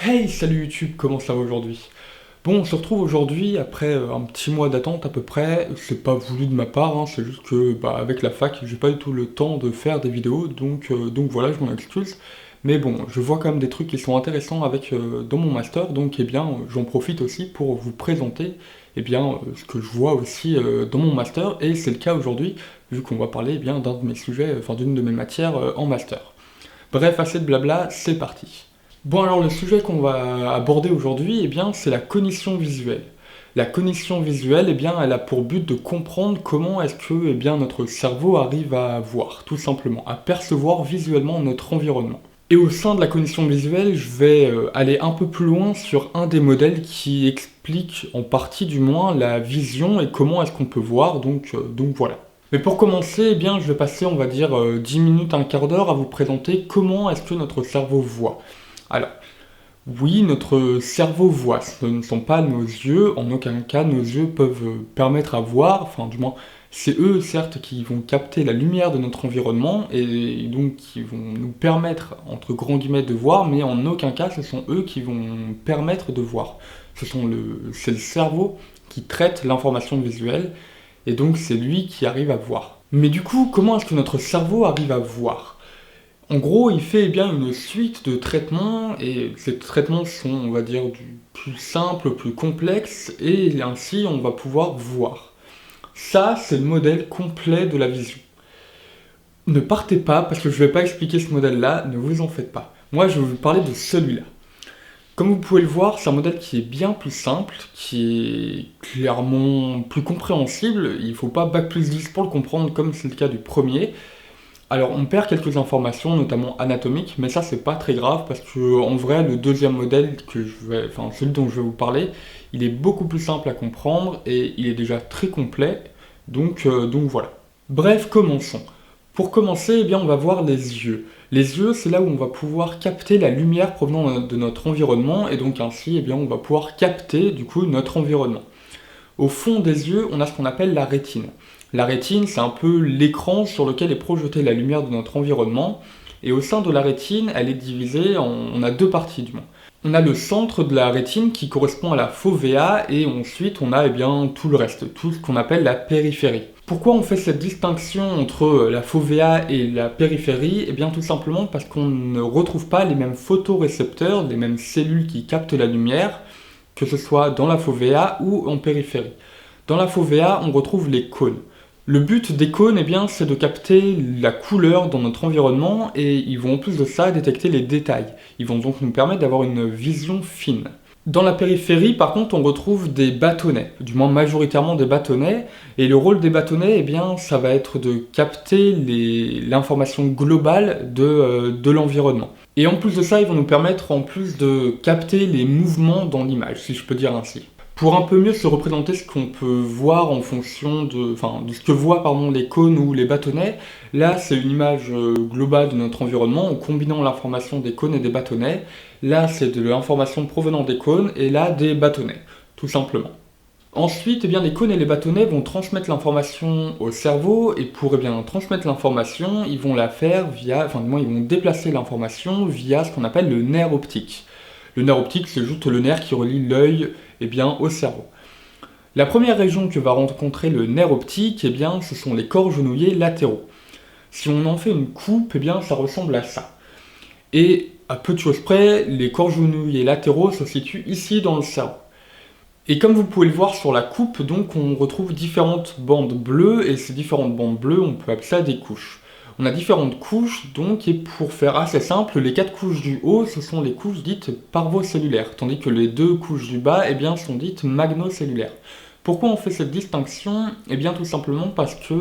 Hey, salut YouTube, comment ça va aujourd'hui? Bon, on se retrouve aujourd'hui après un petit mois d'attente à peu près. C'est pas voulu de ma part, hein, c'est juste que avec la fac, j'ai pas du tout le temps de faire des vidéos, donc voilà, je m'en excuse. Mais bon, je vois quand même des trucs qui sont intéressants avec dans mon master, donc j'en profite aussi pour vous présenter ce que je vois aussi dans mon master, et c'est le cas aujourd'hui, vu qu'on va parler d'un de mes sujets, enfin d'une de mes matières en master. Bref, assez de blabla, c'est parti. Bon alors le sujet qu'on va aborder aujourd'hui, c'est la cognition visuelle. La cognition visuelle, elle a pour but de comprendre comment est-ce que notre cerveau arrive à voir, tout simplement, à percevoir visuellement notre environnement. Et au sein de la cognition visuelle, je vais aller un peu plus loin sur un des modèles qui explique en partie du moins la vision et comment est-ce qu'on peut voir, donc voilà. Mais pour commencer, je vais passer, on va dire, 10 minutes, un quart d'heure à vous présenter comment est-ce que notre cerveau voit. Alors, oui, notre cerveau voit, ce ne sont pas nos yeux, en aucun cas nos yeux peuvent permettre à voir, enfin du moins, c'est eux certes qui vont capter la lumière de notre environnement et donc qui vont nous permettre, entre grands guillemets, de voir, mais en aucun cas ce sont eux qui vont permettre de voir. C'est le cerveau qui traite l'information visuelle et donc c'est lui qui arrive à voir. Mais du coup, comment est-ce que notre cerveau arrive à voir? En gros, il fait une suite de traitements, et ces traitements sont, on va dire, du plus simple au plus complexe, et ainsi on va pouvoir voir. Ça, c'est le modèle complet de la vision. Ne partez pas, parce que je ne vais pas expliquer ce modèle-là, ne vous en faites pas. Moi, je vais vous parler de celui-là. Comme vous pouvez le voir, c'est un modèle qui est bien plus simple, qui est clairement plus compréhensible. Il ne faut pas bac+10 pour le comprendre, comme c'est le cas du premier. Alors on perd quelques informations, notamment anatomiques, mais ça c'est pas très grave parce que en vrai le deuxième modèle celui dont je vais vous parler, il est beaucoup plus simple à comprendre et il est déjà très complet, donc voilà. Bref, commençons. Pour commencer, on va voir les yeux. Les yeux, c'est là où on va pouvoir capter la lumière provenant de notre environnement et donc ainsi, on va pouvoir capter du coup notre environnement. Au fond des yeux, on a ce qu'on appelle la rétine. La rétine, c'est un peu l'écran sur lequel est projetée la lumière de notre environnement. Et au sein de la rétine, elle est divisée on a deux parties du moins. On a le centre de la rétine qui correspond à la fovea et ensuite on a tout le reste, tout ce qu'on appelle la périphérie. Pourquoi on fait cette distinction entre la fovea et la périphérie? Tout simplement parce qu'on ne retrouve pas les mêmes photorécepteurs, les mêmes cellules qui captent la lumière, que ce soit dans la fovea ou en périphérie. Dans la fovea, on retrouve les cônes. Le but des cônes, c'est de capter la couleur dans notre environnement et ils vont en plus de ça détecter les détails. Ils vont donc nous permettre d'avoir une vision fine. Dans la périphérie, par contre, on retrouve des bâtonnets, du moins majoritairement des bâtonnets, et le rôle des bâtonnets, ça va être de capter l'information globale de l'environnement. Et en plus de ça, ils vont nous permettre en plus de capter les mouvements dans l'image, si je peux dire ainsi. Pour un peu mieux se représenter ce qu'on peut voir en fonction de ce que voient les cônes ou les bâtonnets, là c'est une image globale de notre environnement en combinant l'information des cônes et des bâtonnets. Là c'est de l'information provenant des cônes et là des bâtonnets, tout simplement. Ensuite, les cônes et les bâtonnets vont transmettre l'information au cerveau et pour transmettre l'information, ils vont la faire ils vont déplacer l'information via ce qu'on appelle le nerf optique. Le nerf optique, c'est juste le nerf qui relie l'œil au cerveau. La première région que va rencontrer le nerf optique, ce sont les corps genouillers latéraux. Si on en fait une coupe, ça ressemble à ça. Et à peu de choses près, les corps genouillers latéraux se situent ici dans le cerveau. Et comme vous pouvez le voir sur la coupe, donc on retrouve différentes bandes bleues, et ces différentes bandes bleues, on peut appeler ça des couches. On a différentes couches, donc, et pour faire assez simple, les 4 couches du haut, ce sont les couches dites parvocellulaires, tandis que les 2 couches du bas, sont dites magnocellulaires. Pourquoi on fait cette distinction? Tout simplement parce que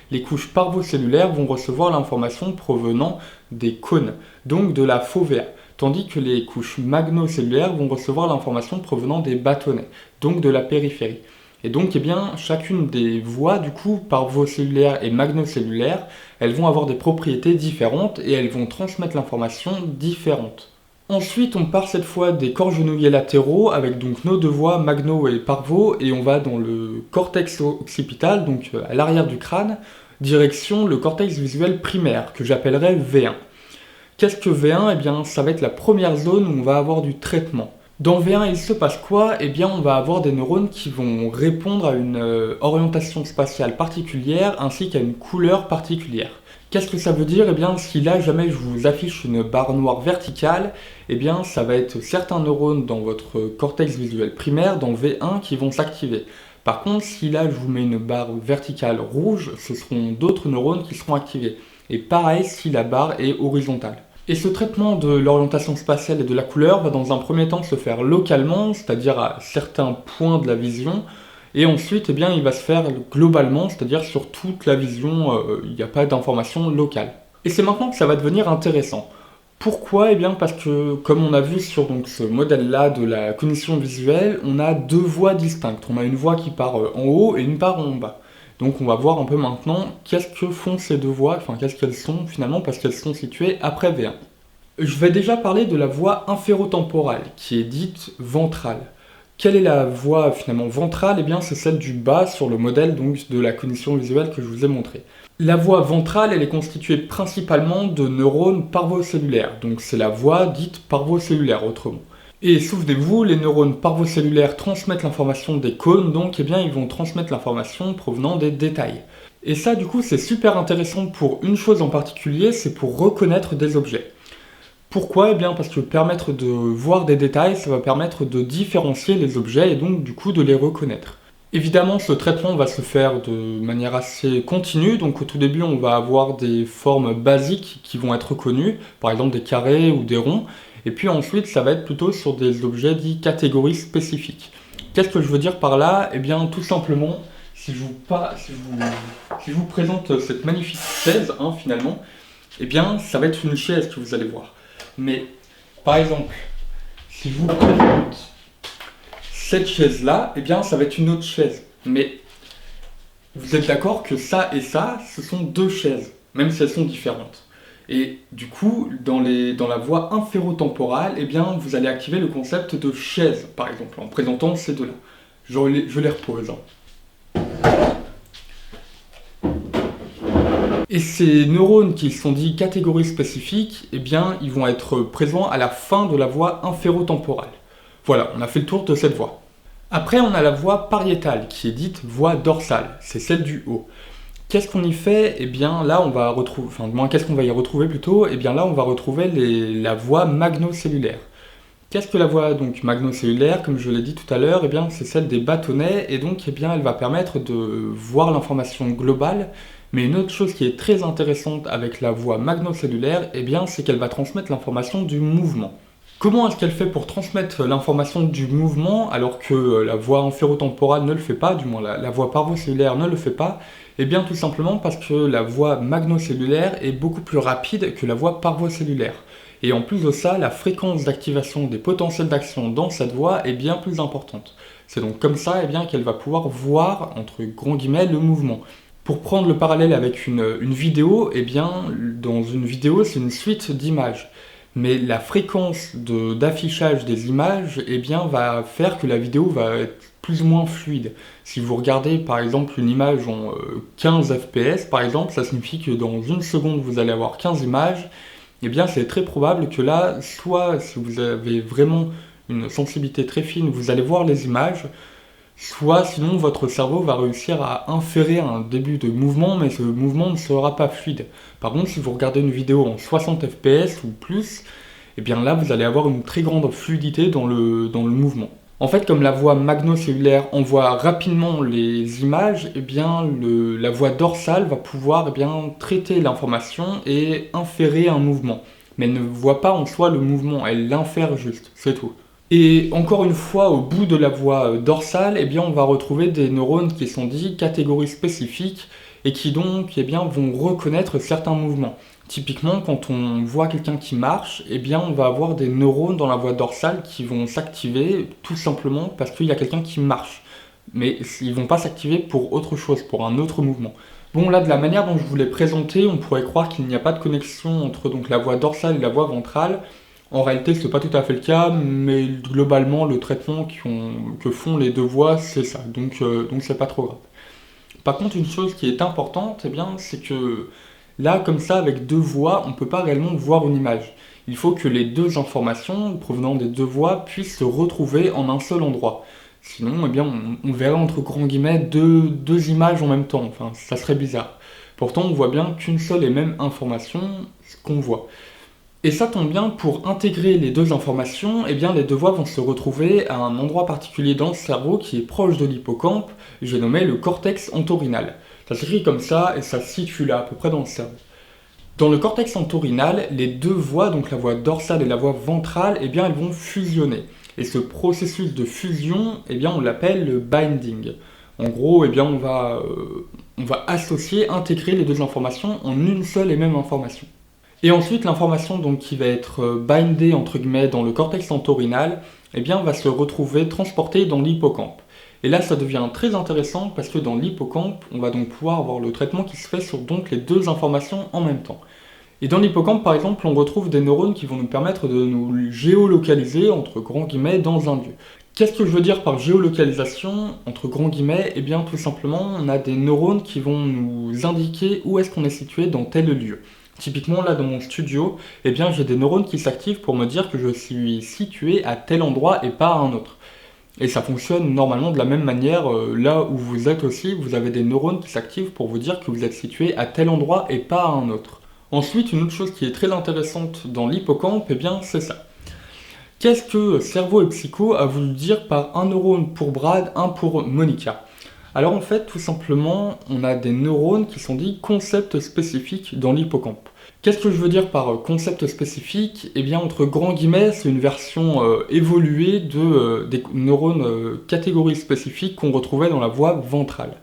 les couches parvocellulaires vont recevoir l'information provenant des cônes, donc de la fovea, tandis que les couches magnocellulaires vont recevoir l'information provenant des bâtonnets, donc de la périphérie. Et donc, chacune des voies, du coup, parvocellulaire et magnocellulaire, elles vont avoir des propriétés différentes et elles vont transmettre l'information différente. Ensuite, on part cette fois des corps genouillés latéraux avec donc nos deux voies, magno et parvo, et on va dans le cortex occipital, donc à l'arrière du crâne, direction le cortex visuel primaire, que j'appellerais V1. Qu'est-ce que V1? Eh bien, ça va être la première zone où on va avoir du traitement. Dans V1, il se passe quoi? Eh bien, on va avoir des neurones qui vont répondre à une orientation spatiale particulière ainsi qu'à une couleur particulière. Qu'est-ce que ça veut dire? Eh bien, si là, jamais je vous affiche une barre noire verticale, eh bien, ça va être certains neurones dans votre cortex visuel primaire, dans V1, qui vont s'activer. Par contre, si là, je vous mets une barre verticale rouge, ce seront d'autres neurones qui seront activés. Et pareil si la barre est horizontale. Et ce traitement de l'orientation spatiale et de la couleur va dans un premier temps se faire localement, c'est-à-dire à certains points de la vision, et ensuite eh bien, il va se faire globalement, c'est-à-dire sur toute la vision, il n'y a pas d'information locale. Et c'est maintenant que ça va devenir intéressant. Pourquoi? Eh bien parce que, comme on a vu sur donc, ce modèle-là de la cognition visuelle, on a deux voies distinctes. On a une voie qui part en haut et une part en bas. Donc on va voir un peu maintenant qu'est-ce que font ces deux voies, enfin qu'est-ce qu'elles sont finalement, parce qu'elles sont situées après V1. Je vais déjà parler de la voie inférotemporale, qui est dite ventrale. Quelle est la voie finalement ventrale? Eh bien c'est celle du bas sur le modèle donc, de la cognition visuelle que je vous ai montré. La voie ventrale, elle est constituée principalement de neurones parvocellulaires, donc c'est la voie dite parvocellulaire autrement. Et souvenez-vous, les neurones parvocellulaires transmettent l'information des cônes, donc eh bien, ils vont transmettre l'information provenant des détails. Et ça, du coup, c'est super intéressant pour une chose en particulier, c'est pour reconnaître des objets. Pourquoi? Eh bien, parce que permettre de voir des détails, ça va permettre de différencier les objets et donc, du coup, de les reconnaître. Évidemment, ce traitement va se faire de manière assez continue, donc au tout début, on va avoir des formes basiques qui vont être reconnues, par exemple des carrés ou des ronds, et puis ensuite, ça va être plutôt sur des objets dits catégories spécifiques. Qu'est-ce que je veux dire par là? Eh bien, tout simplement, si je vous présente cette magnifique chaise, finalement, eh bien, ça va être une chaise que vous allez voir. Mais, par exemple, si je vous présente cette chaise-là, eh bien, ça va être une autre chaise. Mais, vous êtes d'accord que ça et ça, ce sont deux chaises, même si elles sont différentes. Et du coup, dans la voie inférotemporale, eh bien, vous allez activer le concept de chaise, par exemple, en présentant ces deux-là. Je les repose. Et ces neurones qui sont dits catégories spécifiques, eh bien, ils vont être présents à la fin de la voie inférotemporale. Voilà, on a fait le tour de cette voie. Après, on a la voie pariétale, qui est dite voie dorsale, c'est celle du haut. Qu'est-ce qu'on y fait? Eh bien là on va retrouver, enfin du moins qu'est-ce qu'on va y retrouver plutôt? Eh bien là on va retrouver la voie magnocellulaire. Qu'est-ce que la voie donc magnocellulaire? Comme je l'ai dit tout à l'heure, eh bien c'est celle des bâtonnets et donc eh bien elle va permettre de voir l'information globale. Mais une autre chose qui est très intéressante avec la voie magnocellulaire, eh bien c'est qu'elle va transmettre l'information du mouvement. Comment est-ce qu'elle fait pour transmettre l'information du mouvement alors que la voie inférotemporale ne le fait pas, du moins la voie parvocellulaire ne le fait pas? Eh bien tout simplement parce que la voie magnocellulaire est beaucoup plus rapide que la voie parvocellulaire. Et en plus de ça, la fréquence d'activation des potentiels d'action dans cette voie est bien plus importante. C'est donc comme ça eh bien, qu'elle va pouvoir voir, entre grands guillemets, le mouvement. Pour prendre le parallèle avec une vidéo, eh bien, dans une vidéo, c'est une suite d'images. Mais la fréquence d'affichage des images eh bien, va faire que la vidéo va être plus ou moins fluide. Si vous regardez par exemple une image en 15 fps, par exemple, ça signifie que dans une seconde vous allez avoir 15 images, eh bien c'est très probable que là, soit si vous avez vraiment une sensibilité très fine, vous allez voir les images, soit sinon votre cerveau va réussir à inférer un début de mouvement, mais ce mouvement ne sera pas fluide. Par contre, si vous regardez une vidéo en 60 fps ou plus, eh bien là vous allez avoir une très grande fluidité dans le mouvement. En fait, comme la voie magnocellulaire envoie rapidement les images, eh bien la voie dorsale va pouvoir eh bien, traiter l'information et inférer un mouvement. Mais elle ne voit pas en soi le mouvement, elle l'infère juste, c'est tout. Et encore une fois, au bout de la voie dorsale, eh bien, on va retrouver des neurones qui sont dits catégories spécifiques et qui donc eh bien, vont reconnaître certains mouvements. Typiquement, quand on voit quelqu'un qui marche, eh bien, on va avoir des neurones dans la voie dorsale qui vont s'activer tout simplement parce qu'il y a quelqu'un qui marche. Mais ils ne vont pas s'activer pour autre chose, pour un autre mouvement. Bon, là, de la manière dont je vous l'ai présenté, on pourrait croire qu'il n'y a pas de connexion entre donc, la voie dorsale et la voie ventrale. En réalité, ce n'est pas tout à fait le cas, mais globalement, le traitement que font les deux voies, c'est ça. Donc c'est pas trop grave. Par contre, une chose qui est importante, eh bien, c'est que Là, comme ça, avec deux voix, on ne peut pas réellement voir une image. Il faut que les deux informations provenant des deux voix puissent se retrouver en un seul endroit. Sinon, eh bien, on verrait entre grands guillemets deux images en même temps. Enfin, ça serait bizarre. Pourtant, on voit bien qu'une seule et même information qu'on voit. Et ça tombe bien, pour intégrer les deux informations, eh bien, les deux voix vont se retrouver à un endroit particulier dans le cerveau qui est proche de l'hippocampe, j'ai nommé le cortex entorhinal. Ça s'écrit comme ça et ça se situe là, à peu près dans le cerveau. Dans le cortex entorhinal, les deux voies, donc la voie dorsale et la voie ventrale, eh bien, elles vont fusionner. Et ce processus de fusion, eh bien, on l'appelle le binding. En gros, eh bien, on va associer, intégrer les deux informations en une seule et même information. Et ensuite, l'information donc qui va être bindée entre guillemets dans le cortex entorhinal, eh bien, va se retrouver transportée dans l'hippocampe. Et là, ça devient très intéressant parce que dans l'hippocampe, on va donc pouvoir avoir le traitement qui se fait sur donc les deux informations en même temps. Et dans l'hippocampe, par exemple, on retrouve des neurones qui vont nous permettre de nous géolocaliser, entre grands guillemets, dans un lieu. Qu'est-ce que je veux dire par géolocalisation, entre grands guillemets? Eh bien, tout simplement, on a des neurones qui vont nous indiquer où est-ce qu'on est situé dans tel lieu. Typiquement, là, dans mon studio, eh bien, j'ai des neurones qui s'activent pour me dire que je suis situé à tel endroit et pas à un autre. Et ça fonctionne normalement de la même manière, là où vous êtes aussi, vous avez des neurones qui s'activent pour vous dire que vous êtes situé à tel endroit et pas à un autre. Ensuite, une autre chose qui est très intéressante dans l'hippocampe, eh bien, c'est ça. Qu'est-ce que Cerveau et Psycho a voulu dire par un neurone pour Brad, un pour Monica? Alors en fait, tout simplement, on a des neurones qui sont dits concepts spécifiques dans l'hippocampe. Qu'est-ce que je veux dire par concept spécifique? Eh bien, entre grands guillemets, c'est une version évoluée des neurones catégories spécifiques qu'on retrouvait dans la voie ventrale.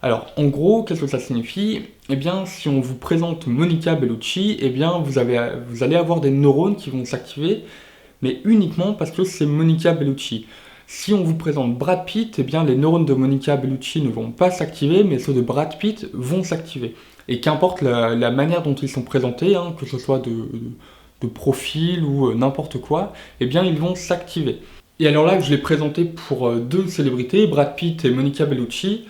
Alors, en gros, qu'est-ce que ça signifie? Eh bien, si on vous présente Monica Bellucci, eh bien, vous allez avoir des neurones qui vont s'activer, mais uniquement parce que c'est Monica Bellucci. Si on vous présente Brad Pitt, eh bien, les neurones de Monica Bellucci ne vont pas s'activer, mais ceux de Brad Pitt vont s'activer. Et qu'importe la manière dont ils sont présentés, hein, que ce soit de profil ou n'importe quoi, eh bien, ils vont s'activer. Et alors là, je l'ai présenté pour deux célébrités, Brad Pitt et Monica Bellucci.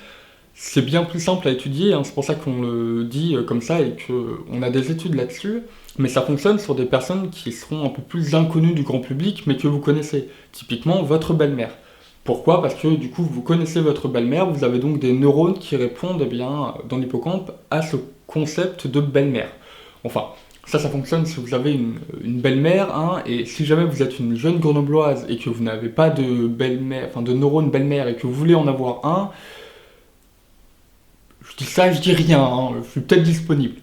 C'est bien plus simple à étudier, hein, c'est pour ça qu'on le dit comme ça et qu'on a des études là-dessus, mais ça fonctionne sur des personnes qui seront un peu plus inconnues du grand public, mais que vous connaissez. Typiquement, votre belle-mère. Pourquoi? Parce que du coup, vous connaissez votre belle-mère, vous avez donc des neurones qui répondent, eh bien, dans l'hippocampe à ce concept de belle-mère. Enfin, ça fonctionne si vous avez une belle-mère, hein, et si jamais vous êtes une jeune grenobloise et que vous n'avez pas de belle-mère, enfin de neurones belle-mère et que vous voulez en avoir un, je dis ça, je dis rien, hein, je suis peut-être disponible.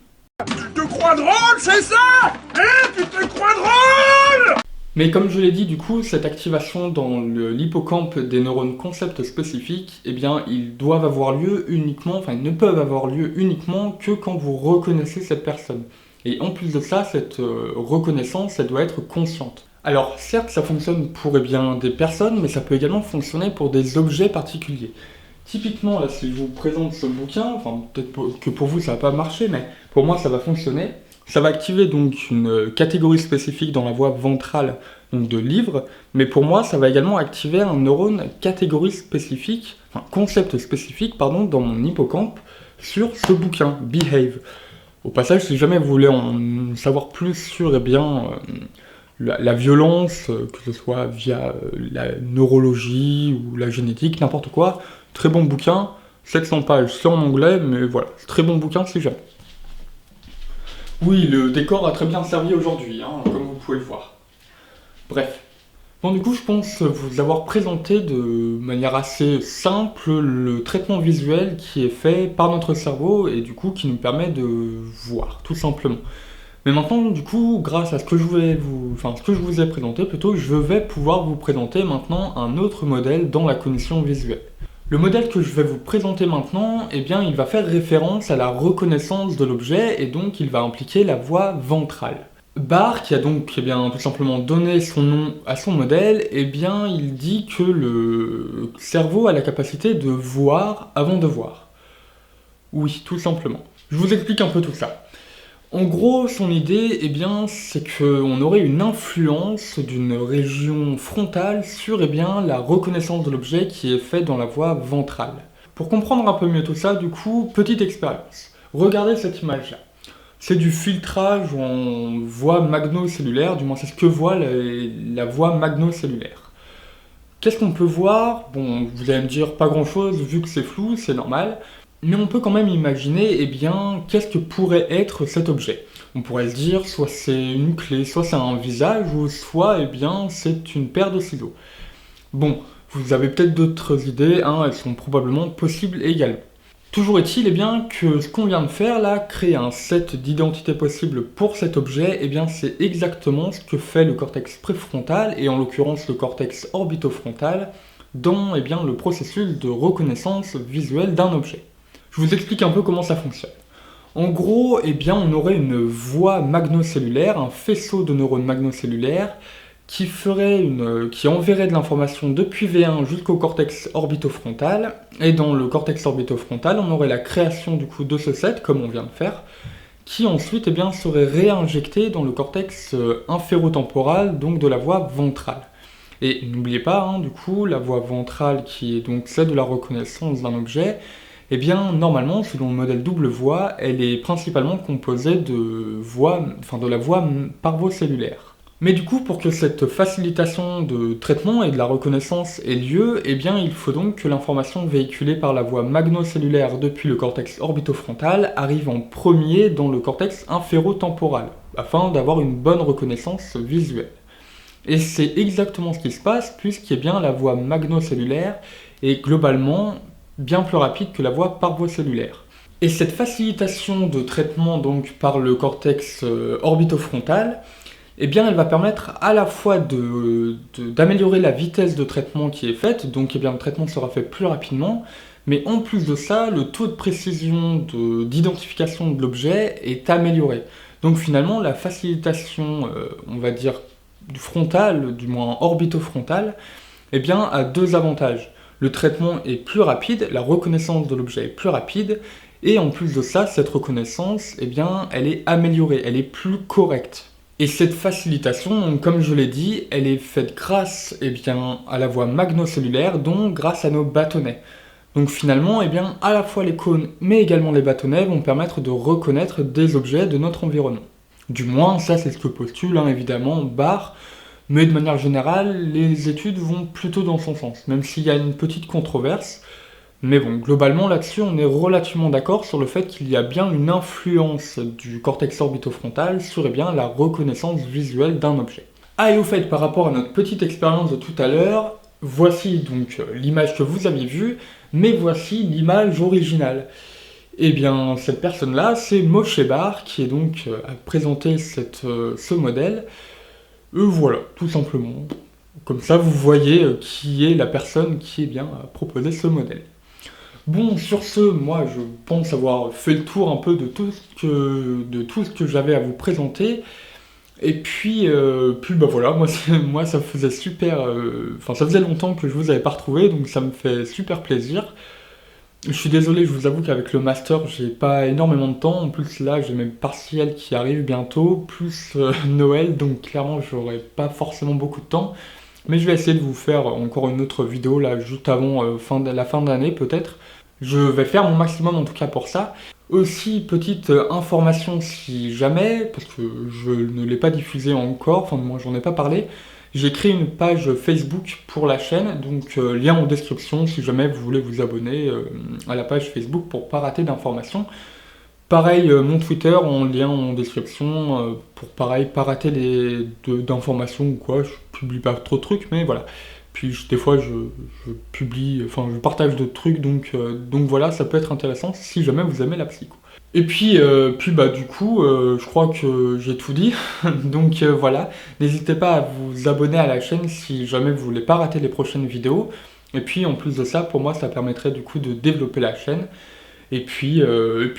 Tu te crois drôle, c'est ça? Hein? Tu te crois drôle? Mais comme je l'ai dit, du coup, cette activation dans l'hippocampe des neurones concepts spécifiques, eh bien, ils doivent avoir lieu uniquement, enfin, ils ne peuvent avoir lieu uniquement que quand vous reconnaissez cette personne. Et en plus de ça, cette reconnaissance, elle doit être consciente. Alors, certes, ça fonctionne pour des personnes, mais ça peut également fonctionner pour des objets particuliers. Typiquement, là, si je vous présente ce bouquin, enfin, peut-être que pour vous ça va pas marcher, mais pour moi ça va fonctionner. Ça va activer donc une catégorie spécifique dans la voie ventrale, donc de livre, mais pour moi ça va également activer un neurone catégorie spécifique, enfin concept spécifique, pardon, dans mon hippocampe sur ce bouquin, Behave. Au passage, si jamais vous voulez en savoir plus sur la violence, que ce soit via la neurologie ou la génétique, n'importe quoi, très bon bouquin, 700 pages, c'est en anglais, mais voilà, très bon bouquin si jamais. Oui, le décor a très bien servi aujourd'hui, hein, comme vous pouvez le voir. Bref. Bon, du coup, je pense vous avoir présenté de manière assez simple le traitement visuel qui est fait par notre cerveau et du coup qui nous permet de voir, tout simplement. Mais maintenant, du coup, grâce à ce que je vous ai présenté plutôt, je vais pouvoir vous présenter maintenant un autre modèle dans la cognition visuelle. Le modèle que je vais vous présenter maintenant, eh bien, il va faire référence à la reconnaissance de l'objet et donc il va impliquer la voie ventrale. Barr, qui a donc tout simplement donné son nom à son modèle, eh bien, il dit que le cerveau a la capacité de voir avant de voir. Oui, tout simplement. Je vous explique un peu tout ça. En gros, son idée, eh bien, c'est qu'on aurait une influence d'une région frontale sur la reconnaissance de l'objet qui est faite dans la voie ventrale. Pour comprendre un peu mieux tout ça, du coup, petite expérience. Regardez cette image-là. C'est du filtrage en voie magno-cellulaire, du moins c'est ce que voit la voie magno-cellulaire. Qu'est-ce qu'on peut voir? Bon, vous allez me dire pas grand-chose vu que c'est flou, c'est normal, mais on peut quand même imaginer, eh bien, qu'est-ce que pourrait être cet objet? On pourrait se dire, soit c'est une clé, soit c'est un visage, ou soit, eh bien, c'est une paire de ciseaux. Bon, vous avez peut-être d'autres idées, hein, elles sont probablement possibles également. Toujours est-il eh bien, que ce qu'on vient de faire là, créer un set d'identités possibles pour cet objet, eh bien, c'est exactement ce que fait le cortex préfrontal, et en l'occurrence le cortex orbitofrontal, dans eh bien, le processus de reconnaissance visuelle d'un objet. Je vous explique un peu comment ça fonctionne. En gros, eh bien, on aurait une voie magnocellulaire, un faisceau de neurones magnocellulaires, qui enverrait de l'information depuis V1 jusqu'au cortex orbitofrontal, et dans le cortex orbitofrontal, on aurait la création du coup de ce set, comme on vient de faire, qui ensuite eh bien, serait réinjecté dans le cortex inférotemporal, donc de la voie ventrale. Et n'oubliez pas, hein, du coup, la voie ventrale qui est donc celle de la reconnaissance d'un objet, eh bien, normalement, selon le modèle double voie, elle est principalement composée de la voie parvocellulaire. Mais du coup, pour que cette facilitation de traitement et de la reconnaissance ait lieu, eh bien, il faut donc que l'information véhiculée par la voie magnocellulaire depuis le cortex orbitofrontal arrive en premier dans le cortex inférotemporal, afin d'avoir une bonne reconnaissance visuelle. Et c'est exactement ce qui se passe, puisque eh bien, la voie magnocellulaire est globalement bien plus rapide que la voie parvocellulaire. Et cette facilitation de traitement donc par le cortex orbitofrontal, eh bien, elle va permettre à la fois d'améliorer la vitesse de traitement qui est faite, donc eh bien, le traitement sera fait plus rapidement, mais en plus de ça, le taux de précision d'identification de l'objet est amélioré. Donc finalement, la facilitation, on va dire, du frontal, du moins orbitofrontal, eh bien, a deux avantages. Le traitement est plus rapide, la reconnaissance de l'objet est plus rapide, et en plus de ça, cette reconnaissance, eh bien, elle est améliorée, elle est plus correcte. Et cette facilitation, comme je l'ai dit, elle est faite grâce eh bien, à la voie magnocellulaire, donc grâce à nos bâtonnets. Donc finalement, eh bien, à la fois les cônes, mais également les bâtonnets vont permettre de reconnaître des objets de notre environnement. Du moins, ça c'est ce que postule, hein, évidemment, Barr, mais de manière générale, les études vont plutôt dans son sens, même s'il y a une petite controverse. Mais bon, globalement là-dessus, on est relativement d'accord sur le fait qu'il y a bien une influence du cortex orbitofrontal sur eh bien, la reconnaissance visuelle d'un objet. Ah, et au fait, par rapport à notre petite expérience de tout à l'heure, voici donc l'image que vous aviez vue, mais voici l'image originale. Eh bien, cette personne-là, c'est Moshe Bar, qui est donc a présenté ce modèle. Voilà, tout simplement. Comme ça, vous voyez qui est la personne qui eh bien, a proposé ce modèle. Bon, sur ce, moi je pense avoir fait le tour un peu de tout ce que j'avais à vous présenter. Et puis bah voilà, moi ça faisait ça faisait longtemps que je vous avais pas retrouvé, donc ça me fait super plaisir. Je suis désolé, je vous avoue qu'avec le master, j'ai pas énormément de temps. En plus là, j'ai mes partiels qui arrivent bientôt, plus Noël, donc clairement j'aurai pas forcément beaucoup de temps. Mais je vais essayer de vous faire encore une autre vidéo là, juste avant la fin d'année peut-être. Je vais faire mon maximum en tout cas pour ça. Aussi, petite information si jamais, parce que je ne l'ai pas diffusé encore, enfin moi j'en ai pas parlé, j'ai créé une page Facebook pour la chaîne, donc lien en description si jamais vous voulez vous abonner à la page Facebook pour pas rater d'informations. Pareil, mon Twitter en lien en description pour pareil, pas rater d'informations ou quoi, je publie pas trop de trucs, mais voilà. Puis des fois je publie, enfin je partage d'autres trucs, donc voilà, ça peut être intéressant si jamais vous aimez la psycho. Et puis bah du coup, je crois que j'ai tout dit, donc voilà, n'hésitez pas à vous abonner à la chaîne si jamais vous voulez pas rater les prochaines vidéos. Et puis en plus de ça, pour moi ça permettrait du coup de développer la chaîne. Et puis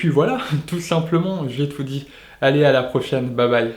voilà, tout simplement, j'ai tout dit. Allez, à la prochaine, bye bye.